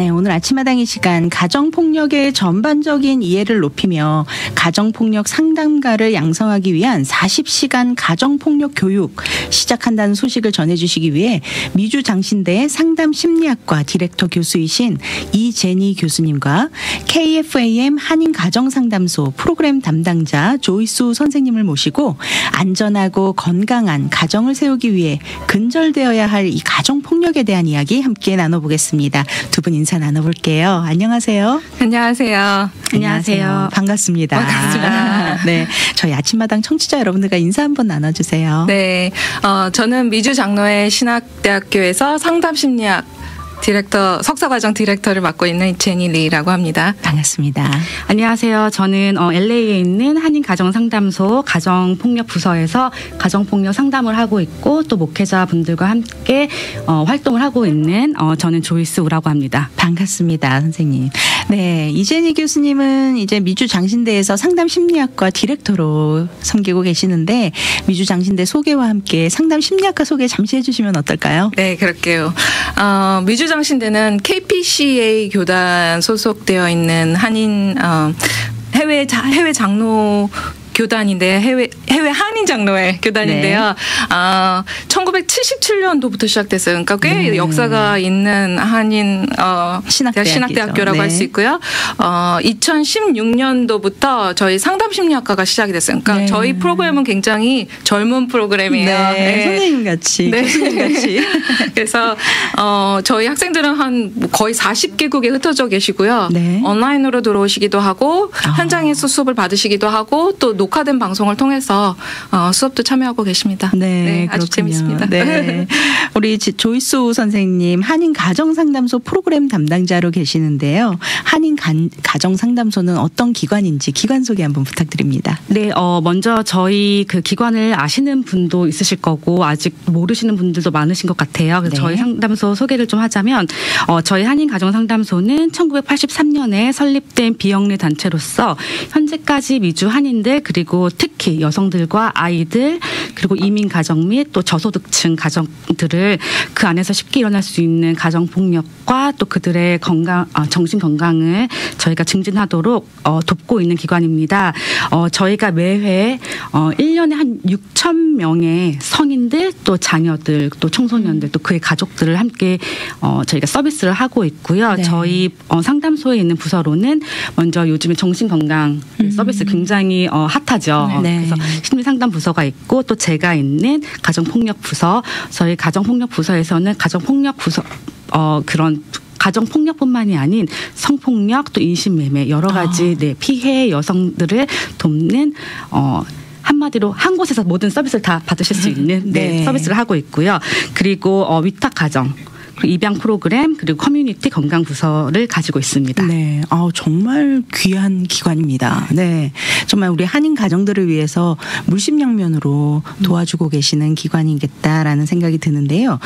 네, 오늘 아침마당 이 시간 가정폭력의 전반적인 이해를 높이며 가정폭력 상담가를 양성하기 위한 40시간 가정폭력 교육 시작한다는 소식을 전해주시기 위해 미주장신대 상담심리학과 디렉터 교수이신 이제니 교수님과 KFAM 한인가정상담소 프로그램 담당자 조이수 선생님을 모시고 안전하고 건강한 가정을 세우기 위해 근절되어야 할 이 가정폭력에 대한 이야기 함께 나눠보겠습니다. 두 분 인사 나눠볼게요. 안녕하세요. 안녕하세요. 안녕하세요. 반갑습니다. 반갑습니다. 네, 저희 아침마당 청취자 여러분들과 인사 한번 나눠주세요. 네, 저는 미주장로회 신학대학교에서 상담심리학 디렉터, 석사과정 디렉터를 맡고 있는 제니 리라고 합니다. 반갑습니다. 안녕하세요. 저는 LA에 있는 한인가정상담소 가정폭력부서에서 가정폭력 상담을 하고 있고 또 목회자분들과 함께 활동을 하고 있는 저는 조이스 우라고 합니다. 반갑습니다, 선생님. 네, 이제니 교수님은 이제 미주장신대에서 상담심리학과 디렉터로 섬기고 계시는데 미주장신대 소개와 함께 상담심리학과 소개 잠시 해주시면 어떨까요? 네, 그럴게요. 미주장신대는 KPCA 교단 소속되어 있는 한인 해외 장로 교단인데 해외 한인 장로회 교단인데요. 네. 1977년도부터 시작됐어요. 그러니까 꽤 네. 역사가 있는 한인 신학대학교라고 네. 할 수 있고요. 2016년도부터 저희 상담심리학과가 시작이 됐어요. 그러니까 네. 저희 프로그램은 굉장히 젊은 프로그램이에요. 네. 네. 선생님 같이, 네. 교수님 같이. 그래서 저희 학생들은 한 거의 40개국에 흩어져 계시고요. 네. 온라인으로 들어오시기도 하고 현장에서 수업을 받으시기도 하고 또 녹화된 방송을 통해서 수업도 참여하고 계십니다. 네, 네 아주 재밌습니다. 네. 우리 조이수 선생님 한인 가정상담소 프로그램 담당자로 계시는데요. 한인 가정상담소는 어떤 기관인지 기관 소개 한번 부탁드립니다. 네, 먼저 저희 그 기관을 아시는 분도 있으실 거고 아직 모르시는 분들도 많으신 것 같아요. 그래서 네. 저희 상담소 소개를 좀 하자면 저희 한인 가정상담소는 1983년에 설립된 비영리 단체로서 현재까지 미주 한인들 그리고 특히 여성들과 아이들 그리고 이민 가정 및 또 저소득층 가정들을 그 안에서 쉽게 일어날 수 있는 가정 폭력과 또 그들의 정신 건강을 저희가 증진하도록 돕고 있는 기관입니다. 저희가 매회 1년에 한 6천 명의 성인들 또 자녀들 또 청소년들 또 그의 가족들을 함께 저희가 서비스를 하고 있고요. 네. 저희 상담소에 있는 부서로는 먼저 요즘에 정신 건강 서비스 굉장히 핫하죠. 네. 그래서 심리상담 부서가 있고 또 제가 있는 가정폭력 부서, 저희 가정폭력 부서에서는 가정폭력 부서 그런 가정폭력뿐만이 아닌 성폭력 또 인신매매 여러 가지 네, 피해 여성들을 돕는 한마디로 한 곳에서 모든 서비스를 다 받으실 수 있는 네, 네. 서비스를 하고 있고요. 그리고 위탁 가정. 입양 프로그램 그리고 커뮤니티 건강 부서를 가지고 있습니다. 네, 정말 귀한 기관입니다. 네, 정말 우리 한인 가정들을 위해서 물심양면으로 도와주고 계시는 기관이겠다라는 생각이 드는데요.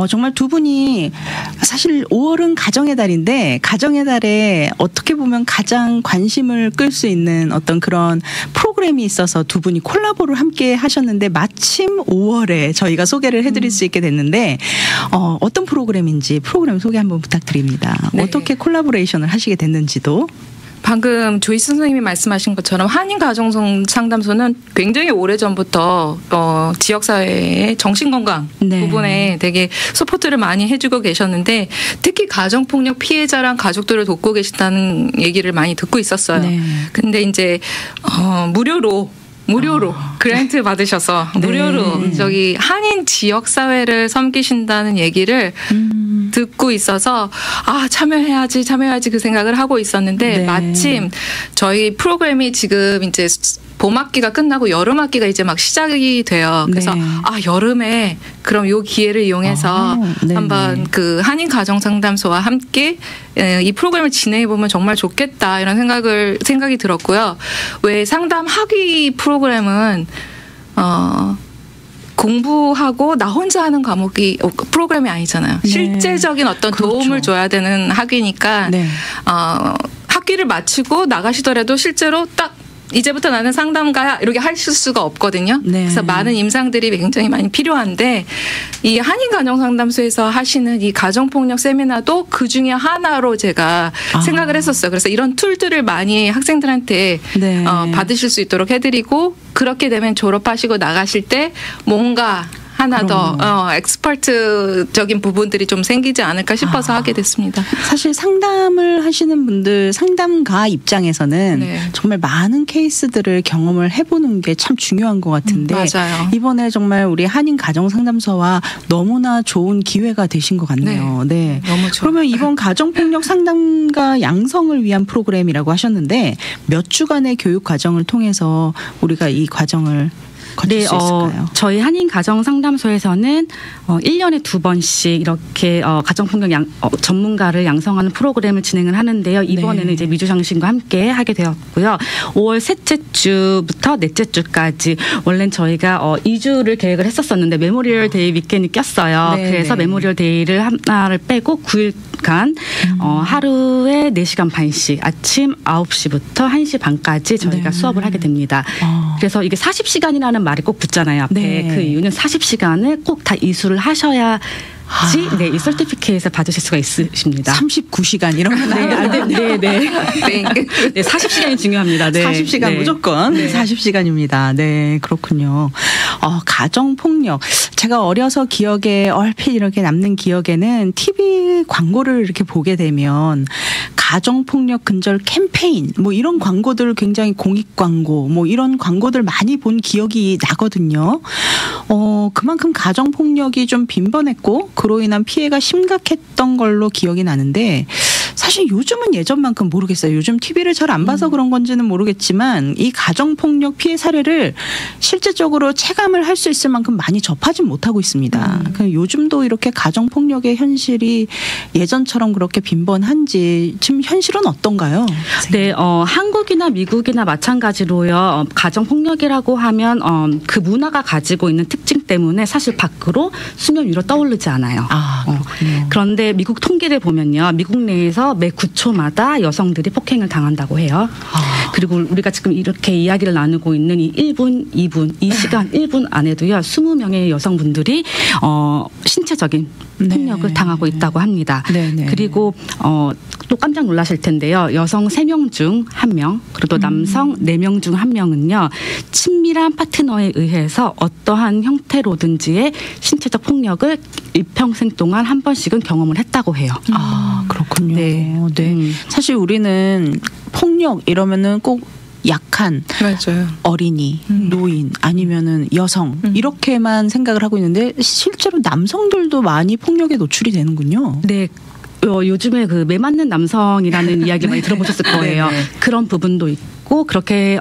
정말 두 분이 사실 5월은 가정의 달인데 가정의 달에 어떻게 보면 가장 관심을 끌 수 있는 어떤 그런 프로그램이 있어서 두 분이 콜라보를 함께 하셨는데 마침 5월에 저희가 소개를 해드릴 수 있게 됐는데 어떤 프로그램인지 프로그램 소개 한번 부탁드립니다. 네. 어떻게 콜라보레이션을 하시게 됐는지도. 방금 조이스 선생님이 말씀하신 것처럼 한인가정상담소는 굉장히 오래전부터 지역사회의 정신건강 네. 부분에 되게 서포트를 많이 해주고 계셨는데 특히 가정폭력 피해자랑 가족들을 돕고 계시다는 얘기를 많이 듣고 있었어요. 네. 근데 이제 무료로 그랜트 받으셔서 네. 무료로 저기 한인 지역사회를 섬기신다는 얘기를 듣고 있어서 참여해야지 그 생각을 하고 있었는데 네. 마침 저희 프로그램이 지금 이제 봄학기가 끝나고 여름학기가 이제 막 시작이 돼요. 그래서 네. 여름에 그럼 요 기회를 이용해서 한번 그 한인 가정상담소와 함께 이 프로그램을 진행해 보면 정말 좋겠다 이런 생각이 들었고요. 왜 상담 학위 프로그램은 공부하고 나 혼자 하는 과목이 프로그램이 아니잖아요. 네. 실제적인 어떤 그렇죠. 도움을 줘야 되는 학위니까 네. 학기를 마치고 나가시더라도 실제로 딱 이제부터 나는 상담가야 이렇게 하실 수가 없거든요. 네. 그래서 많은 임상들이 굉장히 많이 필요한데 이 한인가정상담소에서 하시는 이 가정폭력 세미나도 그중에 하나로 제가 생각을 했었어요. 그래서 이런 툴들을 많이 학생들한테 네. 받으실 수 있도록 해드리고 그렇게 되면 졸업하시고 나가실 때 뭔가 하나 더 엑스퍼트적인 부분들이 좀 생기지 않을까 싶어서 하게 됐습니다. 사실 상담을 하시는 분들, 상담가 입장에서는 네. 정말 많은 케이스들을 경험을 해보는 게 참 중요한 것 같은데 맞아요. 이번에 정말 우리 한인 가정상담소와 너무나 좋은 기회가 되신 것 같네요. 네. 너무 좋아요. 그러면 이번 가정폭력 상담가 양성을 위한 프로그램이라고 하셨는데 몇 주간의 교육 과정을 통해서 우리가 이 과정을 거칠 수 있을까요? 저희 한인 가정 상담소에서는 1년에 2번씩 이렇게 가정폭력 전문가를 양성하는 프로그램을 진행을 하는데요. 이번에는 네. 이제 미주장신과 함께 하게 되었고요. 5월 셋째 주부터 넷째 주까지 원래는 저희가 2주를 계획을 했었었는데 메모리얼 데이 위켄이 꼈어요. 네, 그래서 네. 메모리얼 데이를 하나를 빼고 9일간 하루에 4시간 반씩 아침 9시부터 1시 반까지 저희가 네. 수업을 하게 됩니다. 그래서 이게 40시간이라는 말이 꼭 붙잖아요. 앞에. 네. 그 이유는 40시간을 꼭 다 이수를 하셔야지 네, 이 서티피케이트를 받으실 수가 있으십니다. 39시간 이런 거 네. 네, 40시간이 중요합니다. 네. 40시간 네. 무조건 네. 40시간입니다. 네, 그렇군요. 가정폭력. 제가 어려서 기억에 얼핏 이렇게 남는 기억에는 TV 광고를 이렇게 보게 되면 가정폭력 근절 캠페인 뭐 이런 광고들 굉장히 공익 광고 뭐 이런 광고들 많이 본 기억이 나거든요. 그만큼 가정폭력이 좀 빈번했고 그로 인한 피해가 심각했던 걸로 기억이 나는데 사실 요즘은 예전만큼 모르겠어요. 요즘 TV를 잘 안 봐서 그런 건지는 모르겠지만 이 가정폭력 피해 사례를 실제적으로 체감을 할 수 있을 만큼 많이 접하지 못하고 있습니다. 요즘도 이렇게 가정폭력의 현실이 예전처럼 그렇게 빈번한지 지금 현실은 어떤가요? 네, 한국이나 미국이나 마찬가지로요. 가정폭력이라고 하면 그 문화가 가지고 있는 특징 때문에 사실 밖으로 수면 위로 떠오르지 않아요. 그렇군요. 그런데 미국 통계를 보면요. 미국 내에서 매 9초마다 여성들이 폭행을 당한다고 해요. 그리고 우리가 지금 이렇게 이야기를 나누고 있는 이 1분, 2분, 이 시간 1분 안에도요. 20명의 여성분들이 신체적인 폭력을 네. 당하고 있다고 합니다. 네네. 그리고 또 깜짝 놀라실 텐데요. 여성 3명 중 1명, 그리고 남성 4명 중 1명은요. 친밀한 파트너에 의해서 어떠한 형태로든지의 신체적 폭력을 일평생 동안 한 번씩은 경험을 했다고 해요. 그렇군요. 네. 네. 사실 우리는 폭력 이러면은 꼭 약한 맞아요. 어린이, 노인 아니면은 여성 이렇게만 생각을 하고 있는데 실제로 남성들도 많이 폭력에 노출이 되는군요. 네. 요즘에 그 매 맞는 남성이라는 이야기 많이 들어보셨을 거예요. 네네. 그런 부분도 있고 그렇게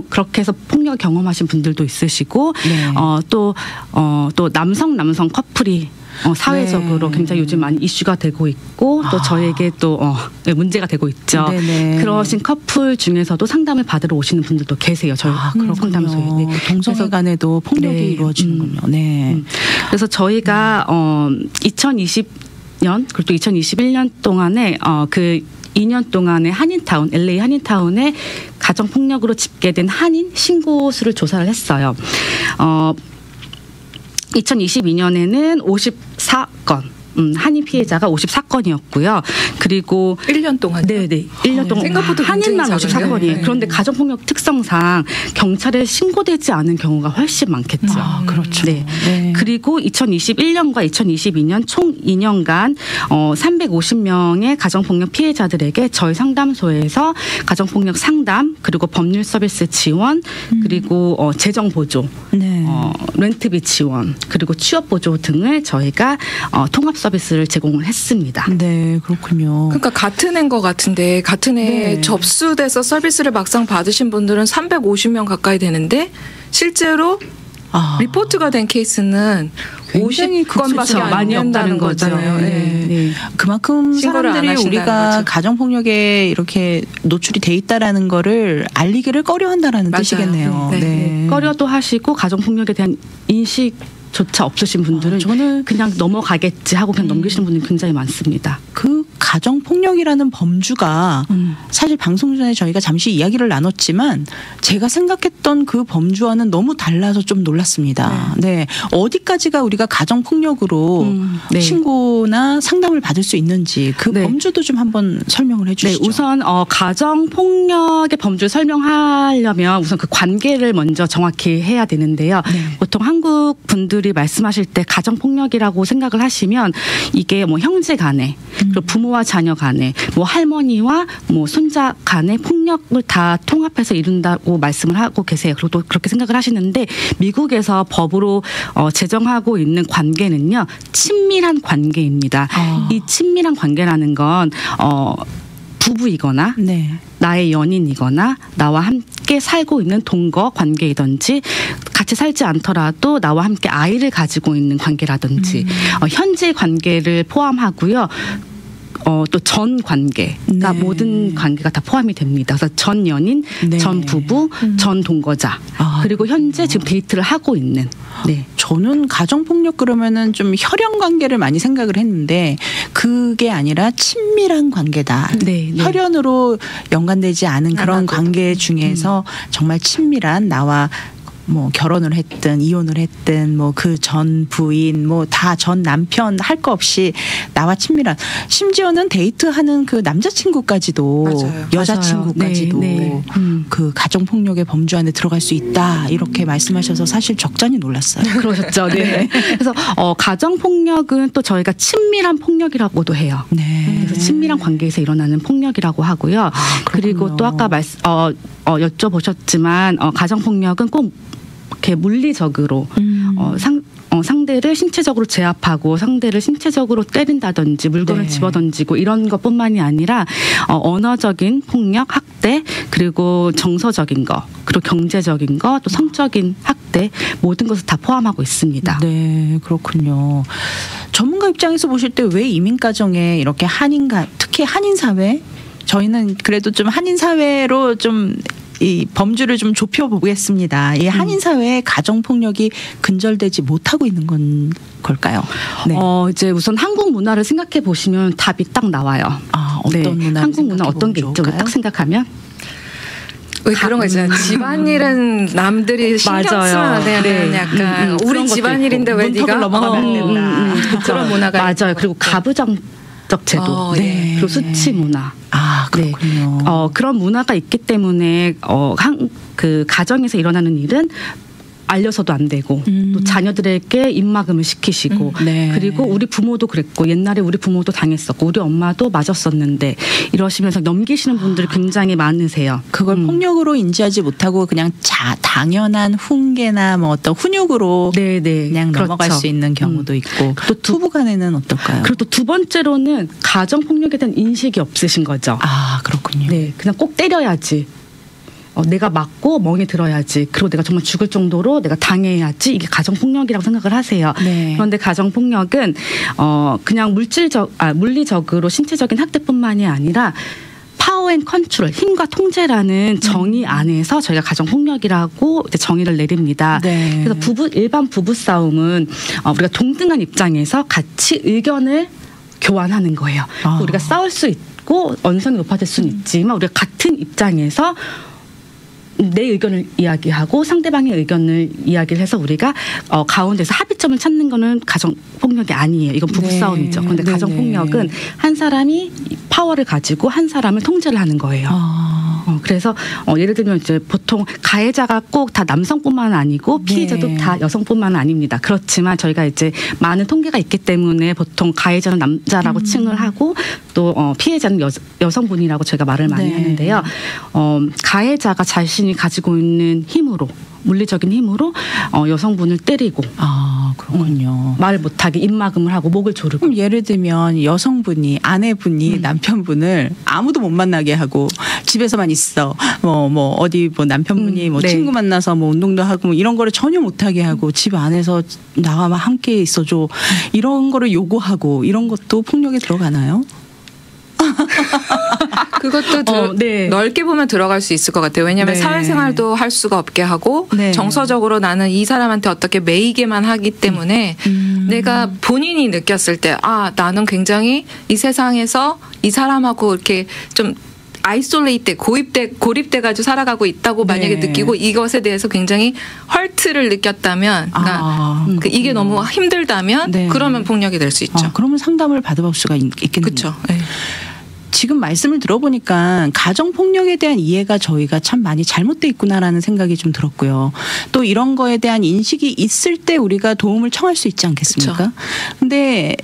그렇게 해서 폭력을 경험하신 분들도 있으시고 네. 또 남성 커플이 사회적으로 네. 굉장히 요즘 많이 이슈가 되고 있고 또 저에게 또 문제가 되고 있죠. 네네. 그러신 커플 중에서도 상담을 받으러 오시는 분들도 계세요. 저희 상담소에. 네. 동성애 간에도 폭력이 네. 이루어지는군요. 네. 그래서 저희가 2020년 그리고 또 2021년 동안에 그 2년 동안에 한인타운, LA 한인타운에 가정폭력으로 집계된 한인 신고 수를 조사를 했어요. 2022년에는 54건. 한인 피해자가 54건이었고요. 그리고 1년 동안. 네네. 1년 동안 생각보다 한인만 굉장히 작은데요? 54건이에요. 네. 그런데 가정폭력 특성상 경찰에 신고되지 않은 경우가 훨씬 많겠죠. 그렇죠. 네. 네. 그리고 2021년과 2022년 총 2년간 350명의 가정폭력 피해자들에게 저희 상담소에서 가정폭력 상담 그리고 법률 서비스 지원 그리고 재정 보조, 네. 렌트비 지원 그리고 취업 보조 등을 저희가 통합 서비스를 제공을 했습니다. 네, 그렇군요. 그러니까 같은 애인 것 같은데 같은 애 네. 접수돼서 서비스를 막상 받으신 분들은 350명 가까이 되는데 실제로 리포트가 된 케이스는 굉장히 50건밖에 안 많이 된다는 없다는 거죠. 거잖아요. 네. 네. 그만큼 신고를 안 사람들이 하신다는 우리가 거죠. 가정폭력에 이렇게 노출이 돼 있다라는 거를 알리기를 꺼려한다라는 맞아요. 뜻이겠네요. 네. 꺼려도 하시고 가정폭력에 대한 인식조차 없으신 분들은 저는 그냥 넘어가겠지 하고 그냥 넘기시는 분들이 굉장히 많습니다. 그 가정폭력이라는 범주가 사실 방송 전에 저희가 잠시 이야기를 나눴지만 제가 생각했던 그 범주와는 너무 달라서 좀 놀랐습니다. 네. 어디까지가 우리가 가정폭력으로 신고나 상담을 받을 수 있는지 그 범주도 좀 한번 설명을 해 주시죠. 네, 우선 가정폭력의 범주를 설명하려면 우선 그 관계를 먼저 정확히 해야 되는데요. 보통 한국 분들이 말씀하실 때 가정폭력이라고 생각을 하시면 이게 뭐 형제 간에 그리고 부모와 자녀 간에 뭐 할머니와 뭐 손자 간의 폭력을 다 통합해서 이룬다고 말씀을 하고 계세요. 그리고 또 그렇게 생각을 하시는데 미국에서 법으로 제정하고 있는 관계는요. 친밀한 관계입니다. 이 친밀한 관계라는 건 부부이거나 나의 연인이거나 나와 함께 살고 있는 동거 관계이든지 같이 살지 않더라도 나와 함께 아이를 가지고 있는 관계라든지 현재 관계를 포함하고요. 또 전 관계가 모든 관계가 다 포함이 됩니다. 그래서 전 연인, 전 부부, 전 동거자 그리고 현재 지금 데이트를 하고 있는. 저는 가정폭력 그러면은 좀 혈연 관계를 많이 생각을 했는데 그게 아니라 친밀한 관계다. 혈연으로 연관되지 않은 그런 관계 중에서 정말 친밀한 나와 뭐 결혼을 했든 이혼을 했든 뭐 그 전 부인 뭐 다 전 남편 할 거 없이 나와 친밀한 심지어는 데이트하는 그 남자친구까지도 여자친구까지도 그 가정폭력의 범주 안에 들어갈 수 있다 이렇게 말씀하셔서 사실 적잖이 놀랐어요. 그러셨죠. 그래서 가정폭력은 또 저희가 친밀한 폭력이라고도 해요. 그래서 친밀한 관계에서 일어나는 폭력이라고 하고요. 그리고 또 아까 여쭤보셨지만 가정폭력은 꼭 이렇게 물리적으로 상대를 신체적으로 제압하고 상대를 신체적으로 때린다든지 물건을 집어던지고 이런 것뿐만이 아니라 언어적인 폭력, 학대 그리고 정서적인 거 그리고 경제적인 거 또 성적인 학대 모든 것을 다 포함하고 있습니다. 네, 그렇군요. 전문가 입장에서 보실 때 왜 이민 가정에 이렇게 특히 한인 사회 저희는 그래도 좀 한인 사회로 좀 이 범주를 좀 좁혀보겠습니다. 이 한인 사회에 가정 폭력이 근절되지 못하고 있는 걸까요? 이제 우선 한국 문화를 생각해 보시면 답이 딱 나와요. 어떤 문화? 한국 문화 어떤 게 있죠? 딱 생각하면. 왜 그런 거 있잖아요. 집안일은 남들이 신경 쓰면 되는 약간 우리 집안일인데 왜 네가 넘어가면 안 된다. 그런 문화가 맞아요. 그리고 가부장적 제도 그리고 수치 문화. 그렇군요. 그런 문화가 있기 때문에 그 가정에서 일어나는 일은 알려서도 안 되고 또 자녀들에게 입막음을 시키시고 그리고 우리 부모도 그랬고 옛날에 우리 부모도 당했었고 우리 엄마도 맞았었는데 이러시면서 넘기시는 분들이 굉장히 많으세요. 그걸 폭력으로 인지하지 못하고 그냥 당연한 훈계나 뭐 어떤 훈육으로 그냥 넘어갈 수 있는 경우도 있고 또 부부 간에는 어떨까요? 그리고 또 두 번째로는 가정 폭력에 대한 인식이 없으신 거죠. 그렇군요. 그냥 꼭 때려야지. 내가 맞고 멍이 들어야지. 그리고 내가 정말 죽을 정도로 내가 당해야지. 이게 가정폭력이라고 생각을 하세요. 그런데 가정폭력은 그냥 물리적으로 신체적인 학대뿐만이 아니라 파워 앤 컨트롤, 힘과 통제라는 정의 안에서 저희가 가정폭력이라고 이제 정의를 내립니다. 그래서 일반 부부 싸움은 우리가 동등한 입장에서 같이 의견을 교환하는 거예요. 우리가 싸울 수 있고 언성이 높아질 수는 있지만 우리가 같은 입장에서 내 의견을 이야기하고 상대방의 의견을 이야기를 해서 우리가 가운데서 합의점을 찾는 거는 가정폭력이 아니에요. 이건 부부싸움이죠. 그런데 가정폭력은 한 사람이 파워를 가지고 한 사람을 통제를 하는 거예요. 그래서 예를 들면 이제 보통 가해자가 꼭 다 남성뿐만 아니고 피해자도 다 여성뿐만 아닙니다. 그렇지만 저희가 이제 많은 통계가 있기 때문에 보통 가해자는 남자라고 칭을 하고 또 피해자는 여성분이라고 저희가 말을 많이 하는데요. 가해자가 자신이 가지고 있는 힘으로 물리적인 힘으로 여성분을 때리고 그렇군요. 말 못하게 입막음을 하고 목을 조르고. 그럼 예를 들면 여성분이 아내분이 남편분을 아무도 못 만나게 하고 집에서만 있어 뭐 어디 뭐 남편분이 뭐 친구 만나서 뭐 운동도 하고 뭐 이런 거를 전혀 못하게 하고 집 안에서 나와 함께 있어줘 이런 거를 요구하고 이런 것도 폭력에 들어가나요? 그것도 네. 넓게 보면 들어갈 수 있을 것 같아요. 왜냐하면 네. 사회생활도 할 수가 없게 하고 네. 정서적으로 나는 이 사람한테 어떻게 매이게만 하기 때문에 내가 본인이 느꼈을 때 나는 굉장히 이 세상에서 이 사람하고 이렇게 좀 아이솔레이트 고립돼 가지고 살아가고 있다고 만약에 네. 느끼고 이것에 대해서 굉장히 헐트를 느꼈다면 이게 너무 힘들다면 네. 그러면 폭력이 될 수 있죠. 그러면 상담을 받아볼 수가 있겠네요. 그렇죠. 네. 지금 말씀을 들어보니까 가정폭력에 대한 이해가 저희가 참 많이 잘못돼 있구나라는 생각이 좀 들었고요. 또 이런 거에 대한 인식이 있을 때 우리가 도움을 청할 수 있지 않겠습니까? 근데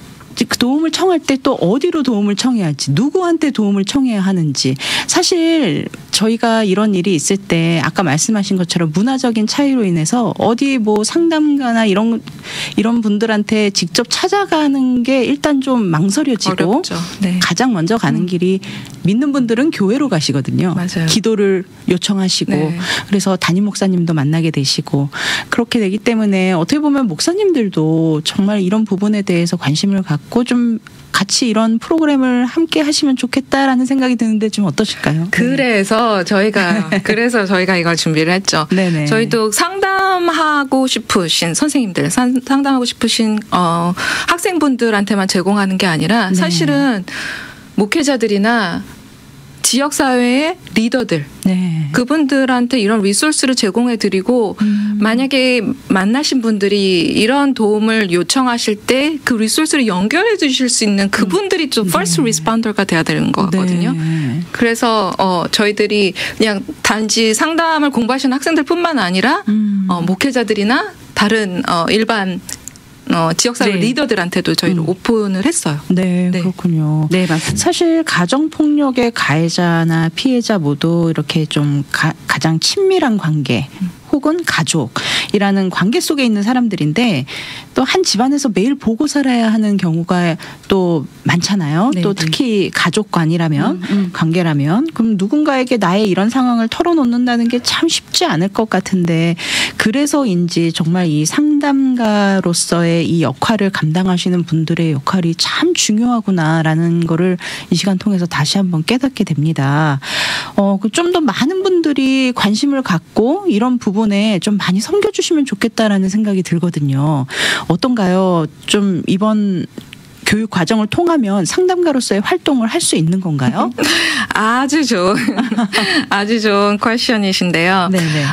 그 도움을 청할 때 또 어디로 도움을 청해야 할지, 누구한테 도움을 청해야 하는지. 사실 저희가 이런 일이 있을 때 아까 말씀하신 것처럼 문화적인 차이로 인해서 어디 뭐 상담가나 이런 분들한테 직접 찾아가는 게 일단 좀 망설여지고 어렵죠. 네. 가장 먼저 가는 길이 믿는 분들은 교회로 가시거든요. 맞아요. 기도를 요청하시고 네. 그래서 담임 목사님도 만나게 되시고 그렇게 되기 때문에 어떻게 보면 목사님들도 정말 이런 부분에 대해서 관심을 갖고 좀 같이 이런 프로그램을 함께 하시면 좋겠다라는 생각이 드는데 좀 어떠실까요? 그래서 저희가 이걸 준비를 했죠. 네네. 저희도 상담하고 싶으신 선생님들, 상담하고 싶으신 학생분들한테만 제공하는 게 아니라 네. 사실은 목회자들이나 지역사회의 리더들 네. 그분들한테 이런 리소스를 제공해드리고 만약에 만나신 분들이 이런 도움을 요청하실 때 그 리소스를 연결해 주실 수 있는 그분들이 좀 first responder가 돼야 되는 것 같거든요. 네. 그래서 저희들이 그냥 단지 상담을 공부하시는 학생들뿐만 아니라 목회자들이나 다른 일반 지역사회 네. 리더들한테도 저희를 오픈을 했어요. 네, 네. 그렇군요. 네, 맞습니다. 사실 가정폭력의 가해자나 피해자 모두 이렇게 좀 가장 친밀한 관계 혹은 가족이라는 관계 속에 있는 사람들인데 또 한 집안에서 매일 보고 살아야 하는 경우가 또 많잖아요. 네, 또 네. 특히 가족관이라면 관계라면 그럼 누군가에게 나의 이런 상황을 털어놓는다는 게 참 쉽지 않을 것 같은데 그래서인지 정말 이 상담가로서의 이 역할을 감당하시는 분들의 역할이 참 중요하구나라는 거를 이 시간 통해서 다시 한번 깨닫게 됩니다. 좀 더 많은 분들이 관심을 갖고 이런 부분에 좀 많이 섬겨주시면 좋겠다라는 생각이 들거든요. 어떤가요? 좀 이번 교육 과정을 통하면 상담가로서의 활동을 할 수 있는 건가요? 아주 좋은 퀘션이신데요. 네네.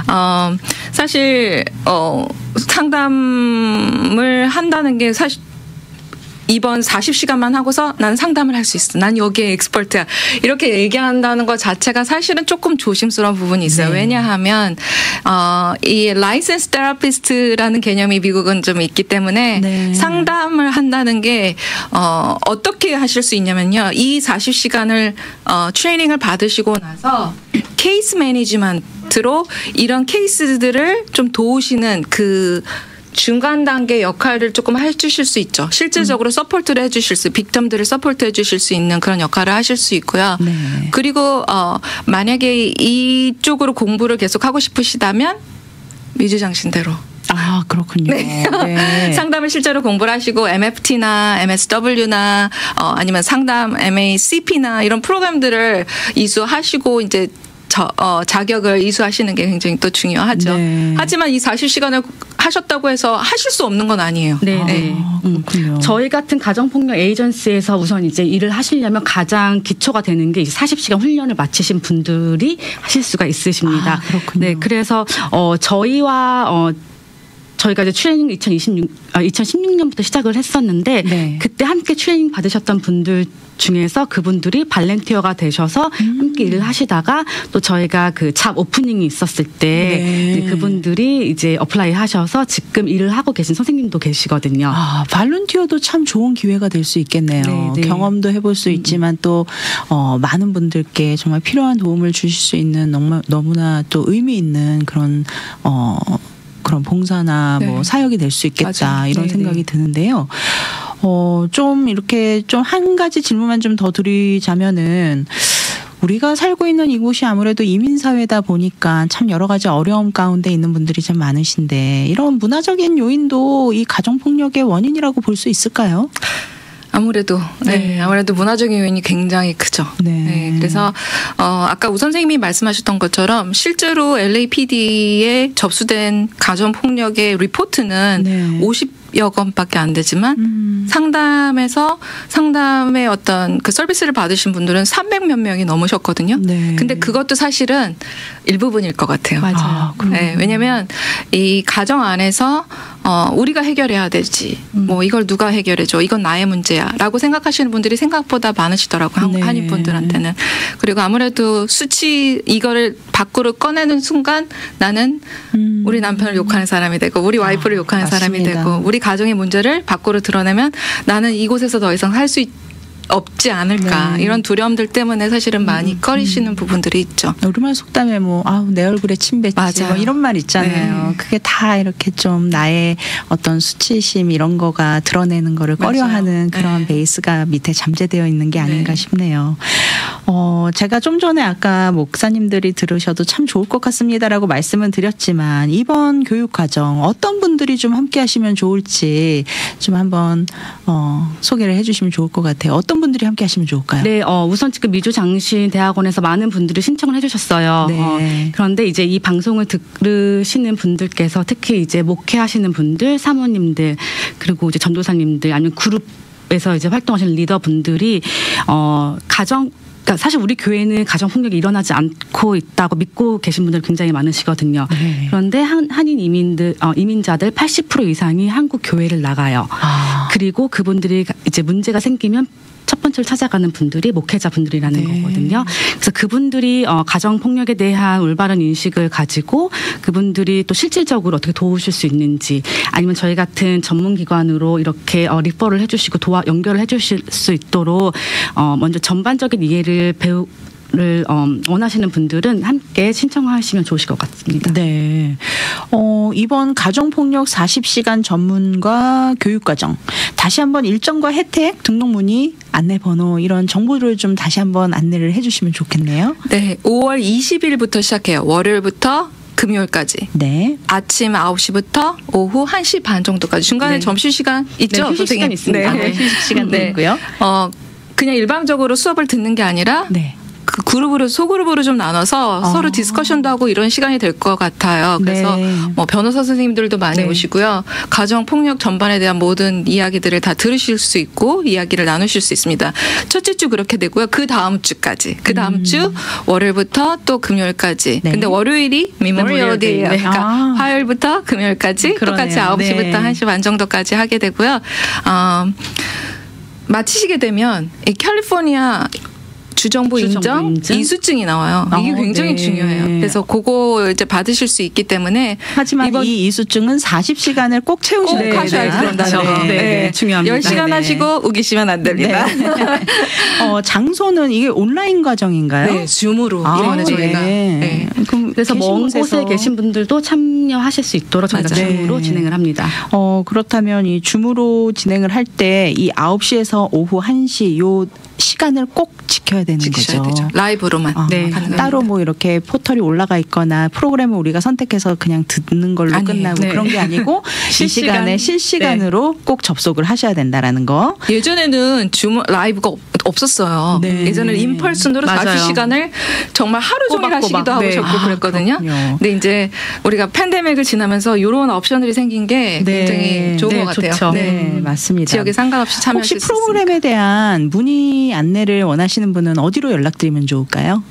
사실 상담을 한다는 게 사실 이번 40시간만 하고서 난 상담을 할 수 있어. 난 여기에 엑스퍼트야. 이렇게 얘기한다는 것 자체가 사실은 조금 조심스러운 부분이 있어요. 네. 왜냐하면 이 라이센스 테라피스트라는 개념이 미국은 좀 있기 때문에 네. 상담을 한다는 게 어떻게 하실 수 있냐면요. 이 40시간을 트레이닝을 받으시고 나서 케이스 매니지먼트로 이런 케이스들을 좀 도우시는 그 중간 단계 역할을 조금 해주실 수 있죠. 실질적으로 서포트를 해주실 빅텀들을 서포트 해주실 수 있는 그런 역할을 하실 수 있고요. 네. 그리고 만약에 이쪽으로 공부를 계속 하고 싶으시다면 미주장신대로. 아, 그렇군요. 네. 상담을 실제로 공부를 하시고 MFT나 MSW나 아니면 상담 MACP나 이런 프로그램들을 이수하시고 이제 자격을 이수하시는 게 굉장히 또 중요하죠. 네. 하지만 이 40시간을 하셨다고 해서 하실 수 없는 건 아니에요. 네, 네. 그렇군요. 저희 같은 가정폭력 에이전시에서 우선 이제 일을 하시려면 가장 기초가 되는 게 40시간 훈련을 마치신 분들이 하실 수가 있으십니다. 아, 그렇군요. 네, 그래서 저희가 이제 트레이닝 2016년부터 시작을 했었는데 네. 그때 함께 트레이닝 받으셨던 분들 중에서 그분들이 발렌티어가 되셔서 함께 일을 하시다가 또 저희가 그 잡 오프닝이 있었을 때 네. 이제 그분들이 이제 어플라이 하셔서 지금 일을 하고 계신 선생님도 계시거든요. 아, 발렌티어도 참 좋은 기회가 될 수 있겠네요. 네, 네. 경험도 해볼 수 있지만 또 많은 분들께 정말 필요한 도움을 주실 수 있는 너무나 또 의미 있는 그런 봉사나 네. 뭐 사역이 될 수 있겠다 맞아요. 이런 네, 생각이 네. 드는데요. 좀 이렇게 좀 한 가지 질문만 좀 더 드리자면은 우리가 살고 있는 이곳이 아무래도 이민사회다 보니까 참 여러 가지 어려움 가운데 있는 분들이 참 많으신데 이런 문화적인 요인도 이 가정폭력의 원인이라고 볼 수 있을까요? 아무래도 문화적인 요인이 굉장히 크죠. 네. 그래서 아까 우 선생님이 말씀하셨던 것처럼 실제로 LAPD에 접수된 가정 폭력의 리포트는 50여 건밖에 안 되지만 상담의 어떤 그 서비스를 받으신 분들은 300몇 명이 넘으셨거든요. 근데 그것도 사실은 일부분일 것 같아요. 맞아요. 네, 왜냐하면 이 가정 안에서 우리가 해결해야 되지. 뭐 이걸 누가 해결해줘. 이건 나의 문제야라고 생각하시는 분들이 생각보다 많으시더라고요. 한인 분들한테는. 그리고 아무래도 수치 이거를 밖으로 꺼내는 순간 나는 우리 남편을 욕하는 사람이 되고 우리 와이프를 욕하는 사람이 되고 우리 가정의 문제를 밖으로 드러내면 나는 이곳에서 더 이상 살 수 없지 않을까 이런 두려움들 때문에 사실은 많이 꺼리시는 부분들이 있죠. 우리말 속담에 내 얼굴에 침 뱉지 뭐 이런 말 있잖아요. 그게 다 이렇게 좀 나의 어떤 수치심 이런 거가 드러내는 거를 꺼려하는 그런 베이스가 밑에 잠재되어 있는 게 아닌가 싶네요. 제가 좀 전에 아까 목사님들이 들으셔도 참 좋을 것 같습니다라고 말씀은 드렸지만 이번 교육과정 어떤 분들이 좀 함께 하시면 좋을지 좀 한번 소개를 해주시면 좋을 것 같아요. 어떤 분들이 함께 하시면 좋을까요? 네, 우선 지금 미주장신대학원에서 많은 분들이 신청을 해주셨어요. 그런데 이제 이 방송을 들으시는 분들께서 특히 이제 목회하시는 분들, 사모님들, 그리고 이제 전도사님들 아니면 그룹에서 이제 활동하시는 리더분들이 그러니까 사실 우리 교회는 가정 폭력이 일어나지 않고 있다고 믿고 계신 분들 굉장히 많으시거든요. 그런데 한인 이민자들 80% 이상이 한국 교회를 나가요. 그리고 그분들이 이제 문제가 생기면 첫 번째로 찾아가는 분들이 목회자분들이라는 거거든요. 그래서 그분들이 가정 폭력에 대한 올바른 인식을 가지고 그분들이 또 실질적으로 어떻게 도우실 수 있는지 아니면 저희 같은 전문기관으로 이렇게 리퍼를 해주시고 연결을 해주실 수 있도록 먼저 전반적인 이해를 원하시는 분들은 함께 신청하시면 좋으실 것 같습니다. 네. 이번 가정폭력 40시간 전문가 교육과정 다시 한번 일정과 혜택, 등록 문의, 안내번호 이런 정보를 좀 다시 한번 안내를 해주시면 좋겠네요. 네. 5월 20일부터 시작해요. 월요일부터 금요일까지. 네. 아침 9시부터 오후 1시 반 정도까지. 중간에 점심시간 있죠? 네, 휴식시간 있습니다. 네. 휴식시간도 있고요. 그냥 일방적으로 수업을 듣는 게 아니라 그 소그룹으로 좀 나눠서 서로 디스커션도 하고 이런 시간이 될 것 같아요. 그래서 뭐 변호사 선생님들도 많이 오시고요. 가정 폭력 전반에 대한 모든 이야기들을 다 들으실 수 있고 이야기를 나누실 수 있습니다. 첫째 주 그렇게 되고요. 그 다음 주까지. 그 다음 주 월요일부터 또 금요일까지. 근데 월요일이 메모리얼 데이예요. 그러니까 화요일부터 금요일까지 똑같이 9시부터 1시 반 정도까지 하게 되고요. 마치시게 되면 이 캘리포니아 주정부 인정 이수증이 나와요. 이게 굉장히 중요해요. 그래서 그거 이제 받으실 수 있기 때문에 하지만 이 이수증은 40시간을 꼭 채우셔야 된다는 중요합니다. 10시간 하시고 우기시면 안 됩니다. 장소는 이게 온라인 과정인가요? 네, 줌으로 이번에 저희가. 그래서 먼 곳에 계신 분들도 참여하실 수 있도록 저희가 줌으로 진행을 합니다. 그렇다면 이 줌으로 진행을 할 때 이 9시에서 오후 1시 요 시간을 꼭 지켜야 되는 거죠. 되죠. 라이브로만. 따로 뭐 이렇게 포털이 올라가 있거나 프로그램을 우리가 선택해서 그냥 듣는 걸로 끝나고 그런 게 아니고 이 시간에 실시간으로 꼭 접속을 하셔야 된다라는 거. 예전에는 줌 라이브가 없었어요. 예전에는 인펄슨으로 40시간을 정말 하루 종일 하시기도 하고 그랬거든요. 근데 이제 우리가 팬데믹을 지나면서 이런 옵션들이 생긴 게 굉장히 좋은 것 같아요. 네, 맞습니다. 지역에 상관없이 참여하실 수 있습니다. 혹시 프로그램에 대한 문의 안내를 원하시는 분은 어디로 연락드리면 좋을까요?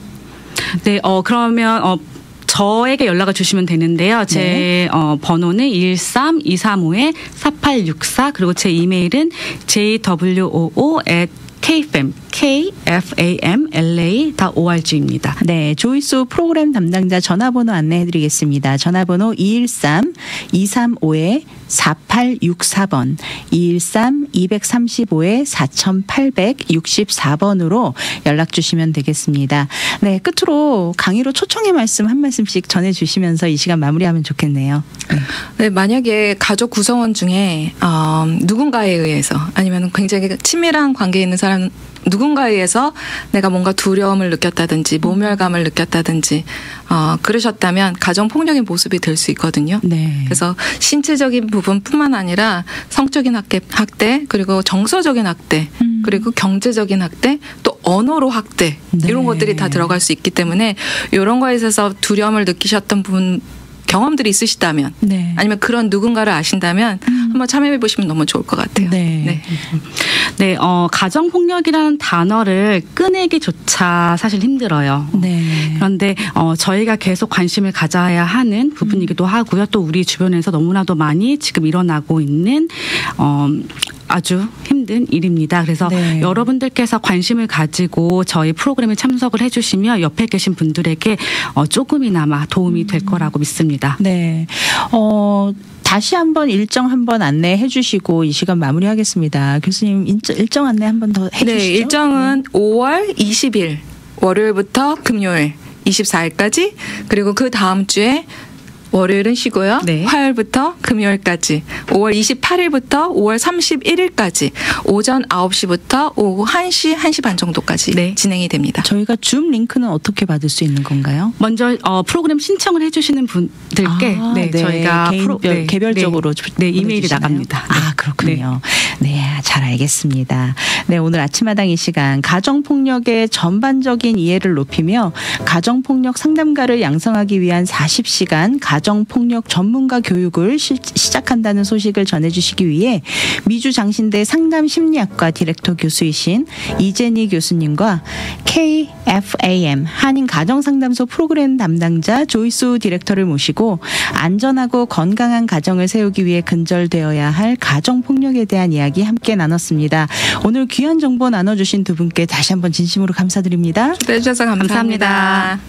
네, 그러면 저에게 연락을 주시면 되는데요. 제 번호는 13235-4864 그리고 제 이메일은 jwoo@kfamla.org입니다. 네, 조이소 프로그램 담당자 전화번호 안내해드리겠습니다. 전화번호 213-235-4864번, 213-235-4864번으로 연락 주시면 되겠습니다. 네, 끝으로 강의로 초청의 말씀 한 말씀씩 전해주시면서 이 시간 마무리하면 좋겠네요. 네, 만약에 가족 구성원 중에 누군가에 의해서 아니면 굉장히 친밀한 관계에 있는 사람 누군가에 의해서 내가 뭔가 두려움을 느꼈다든지 모멸감을 느꼈다든지 그러셨다면 가정폭력의 모습이 될 수 있거든요. 네. 그래서 신체적인 부분뿐만 아니라 성적인 학대 그리고 정서적인 학대 그리고 경제적인 학대 또 언어로 학대 네. 이런 것들이 다 들어갈 수 있기 때문에 이런 거에 있어서 두려움을 느끼셨던 분 경험들이 있으시다면 네. 아니면 그런 누군가를 아신다면 한번 참여해 보시면 너무 좋을 것 같아요. 네. 네, 가정폭력이라는 단어를 꺼내기조차 사실 힘들어요. 네. 그런데 저희가 계속 관심을 가져야 하는 부분이기도 하고요. 또 우리 주변에서 너무나도 많이 지금 일어나고 있는 아주 힘든 일입니다. 그래서 네. 여러분들께서 관심을 가지고 저희 프로그램에 참석을 해주시면 옆에 계신 분들에게 조금이나마 도움이 될 거라고 믿습니다. 네. 다시 한번 일정 한번 안내해 주시고 이 시간 마무리하겠습니다. 교수님 일정 안내 한번 더 해주시죠. 네, 일정은 5월 20일 월요일부터 금요일 24일까지 그리고 그 다음 주에 월요일은 쉬고요. 네. 화요일부터 금요일까지 5월 28일부터 5월 31일까지 오전 9시부터 오후 1시, 1시 반 정도까지 네. 진행이 됩니다. 저희가 줌 링크는 어떻게 받을 수 있는 건가요? 먼저 프로그램 신청을 해주시는 분들께 네. 저희가 개별적으로 이메일이 보내주시나요? 나갑니다. 아, 그렇군요. 네, 잘 알겠습니다. 네, 오늘 아침마당 이 시간 가정폭력의 전반적인 이해를 높이며 가정폭력 상담가를 양성하기 위한 40시간 가정폭력 전문가 교육을 시작한다는 소식을 전해주시기 위해 미주장신대 상담심리학과 디렉터 교수이신 이재니 교수님과 KFAM 한인가정상담소 프로그램 담당자 조이수 디렉터를 모시고 안전하고 건강한 가정을 세우기 위해 근절되어야 할 가정폭력에 대한 이야기 함께 나눴습니다. 오늘 귀한 정보 나눠주신 두 분께 다시 한번 진심으로 감사드립니다. 초대해 주셔서 감사합니다.